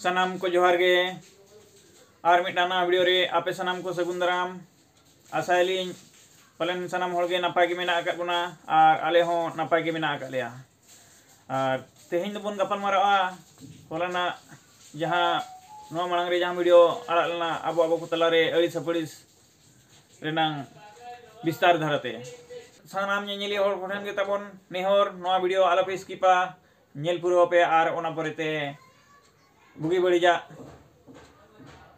सनाम को जोहार गे और मिटाना वीडियो रे आपे सनाम को सगुन दाराम आशायलिन पलन सनाम होगे नपाय गे मेना आकाद बोना और आले हो नपाय गे मेना आकाद लेया और तेहेन दबन गपाल मारावा होलाना जहां नो मांग रे जहां वीडियो आड़ा लना आबो को तलारे अड़ी सपड़िस रेनांग विस्तार धारते सनाम नेली होर कोठन गे तबन नेहर नो वीडियो आलापे स्किपा नेल पुरो पे और ओना परेते बुगी बड़ीजा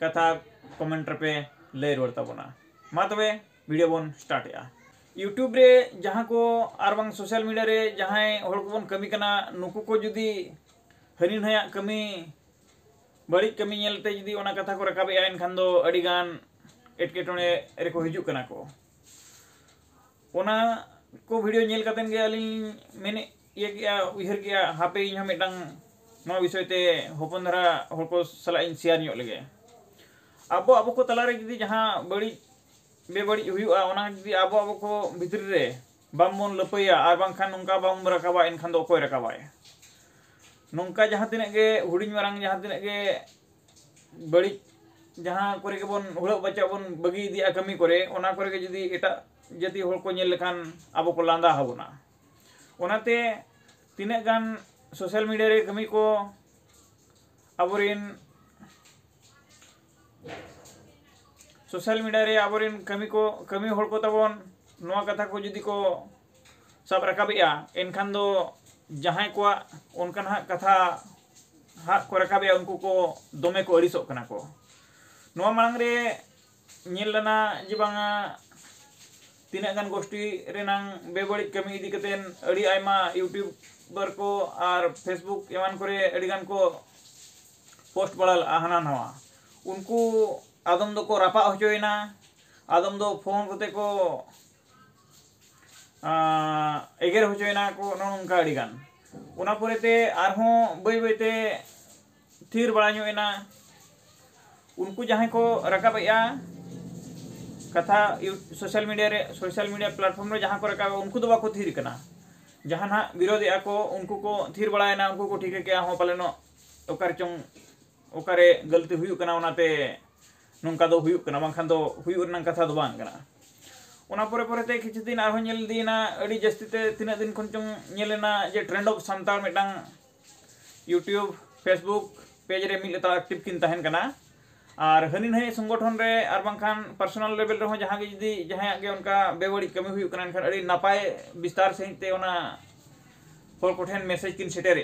कथा कमेंट पे लय रोड तबना मा तबे वीडियो बन स्टार्ट या यूट्यूब रे जहां को आर बांग सोशल मीडिया रे जहां होड़ को बन कमी कना नुकु को जुदी हरिन हया कमी बड़ी कमी नेलते जुदी ओना कथा को रकाबे या एनखान दो अडी गान एटकेटोने रे को हिजु कना को ओना को वीडियो नेल कतन गे अलिन मेने ये गया उहर गया हापे इन मिटंग नो विषय ते होपन धरा होड़ को सला इन शेयर ᱧᱚᱜ लगे आबो को तलारे जुदी जहां बड़ी बेबड़ी हुयुआ ओना जुदी आबो को भितर रे बामबन लपैया आर बांखान नोंका बाम रकाबा एनखान दो कोय रकाबाय नोंका जहां तिने गे हुडिन मारांग जहां तिने गे बड़ी जहां करे के बन हुड़ बच्चा बन बगी दिया कमी करे ओना करे के जुदी एटा जति होड़ को नेल लेखान आबो को लांदा हाबोना ओनाते तिने गान सोशल मीडिया रे कमी को आबोरिन सोशल मीडिया रे आबोरिन कमी होड़ को तबन नोआ कथा को जुदी को सब रकाबिया एनखान दो जहां को उनकन हा कथा हा को रकाबिया उनको को दोमे को अड़िसो कना को नोआ मांग रे नेल लना जिबांगा तीना गान गोष्ठी रेनांग बेबड़ी कमी इदी कतेन अड़ी आयमा यूट्यूबर को और फेसबुक एमान करे अड़ी गान को पोस्ट बड़ाल हाना नवा उनको आदम दो को रापा होचोयना आदम दो फोन कते को एगेर होचोयना को नोंका अड़ी गान उना परेते आरहों बई बईते थीर बड़ा ᱧᱚᱜ एना उनको जहां को रकाबया कथा सोशल मीडिया प्लेटफॉर्म रे जहां को रकाब उनको दो बाको थीर कना जहां ना विरोध को उनको को थीर बड़ायना उनको को ठीक के हो पालेनो ओकर चंग ओकरे गलती हुयु कना ओनाते नोंका दो हुयु कना बांखान दो हुयु रना कथा दो बांग कना ओना परे परेते किछु दिन आरो नेल दीना अडी जस्तीते तिना दिन खन चंग नेलेना जे ट्रेंड ऑफ सांताल मिटांग यूट्यूब फेसबुक पेज रे मिल लेता एक्टिव किन तहन कना और हनिन है संगठन रे और बांखान पर्सनल लेवल रे हो जहां गे जदी जहां के उनका बेबड़ी कमी हुयु कना एनखान अडी नापाय विस्तार सहित ओना होर कोठेन मैसेज किन सेटर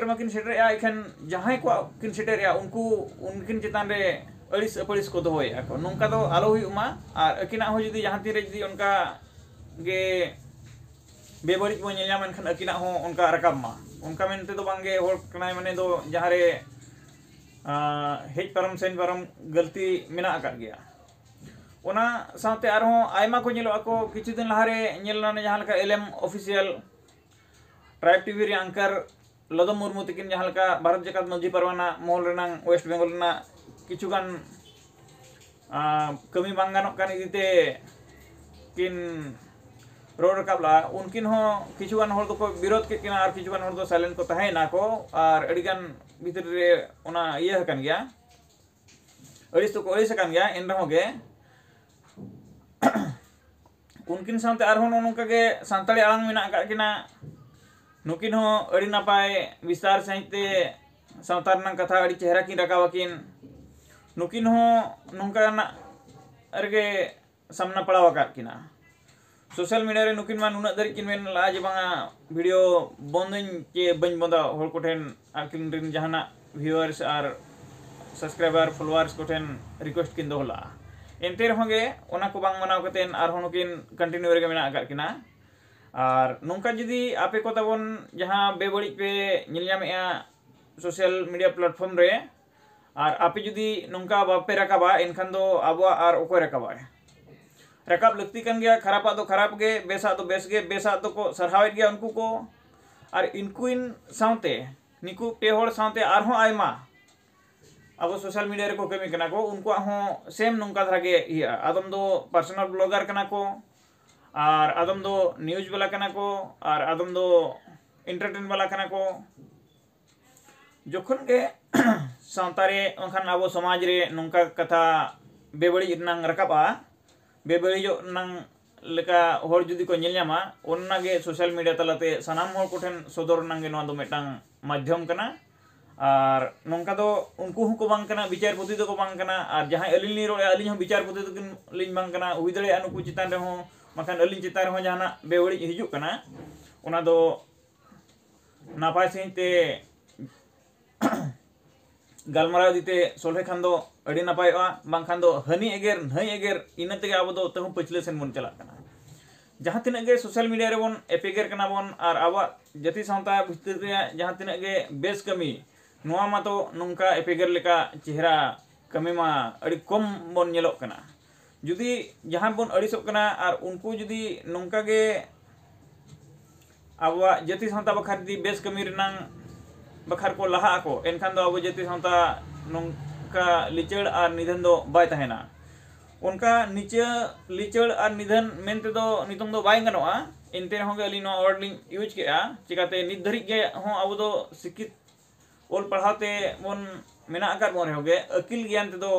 माकिन सेटर एखन जहां को किन सेटर उनको उनकिन चितान रे अड़िस अपड़िस को दोया को नोंका दो आलो हुयुमा और अकिना हो जदी जहां तीरे जदी उनका गे बेबड़ी को नेलयाम एनखान अकिना हो उनका रकाब मा उनका मेनते दो बांगे होर कनाय माने दो जहां रे हेज परम सेन परम गलती मेना आकाद गया ओना साथे आरहों आयमा को नेलो को किछु दिन लहारे नेलना जहां लका एलएम ऑफिशियल ट्राइब टीवी रे एंकर लदम मुर्मू तकिन जहां लका भारत जकात मध्य परवाना मोहल रेनांग वेस्ट बेंगल ना किछु गान कमी बांग गानोक कान इदिते किन रोड रकाबला उनकिन हो किछु गान होड़ को विरोध के किना और किछु गान होड़ दो साइलेंट को तहेना को और अड़ी गान भीतर रे ओना ये कन गया अड़िस तो को अड़िस कन गया इन रहो गे उनकिन सामते आरहों नोनका गे सांताली आलांग मेना का किना नुकिन हो अड़ी नापाय विस्तार सहिते सावतारना कथा अड़ी चेहरा किन रकावाकिन नुकिन हो नोंका ना अरगे सामना पड़ावा का किना सोशल मीडिया रे नुकिन मा नुना दरी किन मेन ला जे बांगा वीडियो बंदिन के बन बंदा होर कोठेन आकिन रिन जहाना व्यूअर्स और सब्सक्राइबर फॉलोअर्स कोठेन रिक्वेस्ट किन दोला एनते रहोगे ओना को बांग मनाव कतेन आर होनुकिन कंटिन्यू रे मेना आका किना और नोंका जदी आपे को तबन जहां बेबड़ी पे नेलयामेया सोशल मीडिया प्लेटफॉर्म रे और आपे जदी नोंका बापे रकाबा एनखान दो आबो और ओको रकाबा रकाब लगती कन गया खराबा तो खराब गे बेसा तो बेस गे बेसा तो को सरहावेत गया उनको को और इनको इन साउते निकु पे होड़ साउते आरहों आयमा अब सोशल मीडिया रे को कमी कना को उनको हो सेम नोंका धरा गे हिया आदम दो पर्सनल ब्लॉगर कना को और आदम दो न्यूज वाला कना को और आदम दो एंटरटेन वाला कना को जोखन के सावतारे उनखान अब समाज रे नौका कथा बेबड़ी नंग रकाबा बेबड़िजो नंग लेका होर जुदी को नेलनामा ओन्नागे सोशल मीडिया तलाते सनाम होर कोठेन सदर नंगे नोआ दो मेटांग माध्यम कना और नौका दो उनको हुको बांग कना विचारपति दो को बांग कना और जहां अलिन ली रोड़े अलिन हो विचारपति दो किन लिन बांग कना हुई दड़े अनुकु चितान रे हो मखान अलिन चितान रे हो जहाना बेबड़ी हिजुक कना ओना दो नापाय सहिते गालमाराव दीते सोल्हे खान दो अड़ी नापायवा बांग खान दो हनी एगेर नई एगेर इना तेगे अब दो तहु पछले सेन बन चला कना जहां तिना गे सोशल मीडिया रे बन एपेगर कना बन और आवा जति सावता भितर रे जहां तिना गे बेस कमी नोआ मातो नोंका एपेगर लेका चेहरा कमी मा अड़ी कम बन नेलोक कना जुदी जहां बन अड़ीसोक कना और उनको जुदी नोंका गे आवा जति सावता बखार दी बेस कमी रेनांग बखार को लहा को एनखान दो अब जति सावता नोंका लिचड़ और निधन दो बाय तहेना उनका नीचे लिचड़ और निधन मेनते दो नितोंग दो बाय गनोआ इनते होंगे अली नो वर्ड लिंक यूज के आ चिकाते नित धरिक गे हो अब दो शिक्षित ओल पढ़ाते बन मेना आकार बन होगे अकिल ज्ञान ते दो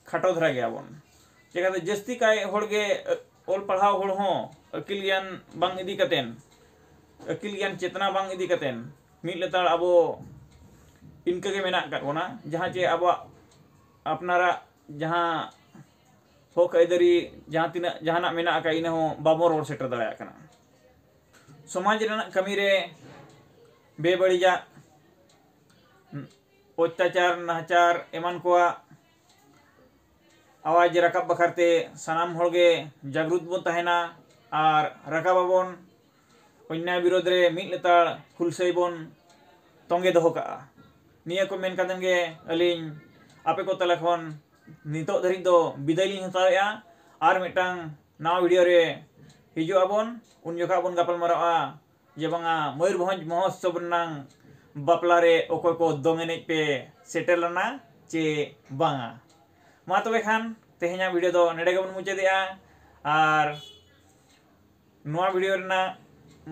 खाटो धरा गया बन चिकाते जस्ती काय होड़गे ओल पढ़ाव होड़ हो अकिल ज्ञान बांग इदी कतेन अकिल ज्ञान चेतना बांग इदी कतेन मिट लेतार अब इनके के मेना आकार बोना जहां चे अब अपनारा जहां होक ऐदरी जहां तिना जहाना मेना आका इना हो बाबो रोड सेटर दड़ाया कना समाज रेना कमी रे बेबड़िजा अत्याचार नाचार एमान को आवाज रकाब बखारते सनाम होगे जागरूक बन तहेना और रकाबाबन अन्याय विरोध रे मिट लेतार हुलसई बन तोंगे दहो का निया को मेन कादन गे अलिन आपे को तला खन नितो धरि दो विदाय लिन हताया और मिटांग नाव वीडियो रे हिजो आबन उन जोखा बन गापल माराआ जे बांगा मयूरभंज महोत्सव नांग बापला रे ओकोय को दोंगेने पे सेटल लना चे बांगा मा तबे खान तेहेना वीडियो दो नेडे गबन मुचादेआ और नोआ वीडियो रेना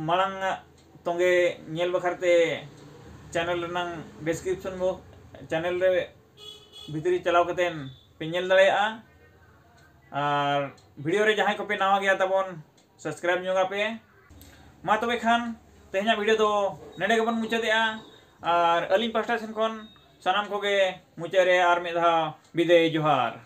मांग तोंगे नेल बखारते चैनल रनांग डिस्क्रिप्शन बो चैनल रे भितरी चलाव कतेन पे नेल दड़ेया और वीडियो रे जहां को पे नावा गया तबन सब्सक्राइब जोगा पे मा तबे खान तेहेना वीडियो दो नेडे गबन मुचादेआ और अलिन पास्टा सेन खन सनाम कोगे मुचारे और मेधा विदाय जोहार।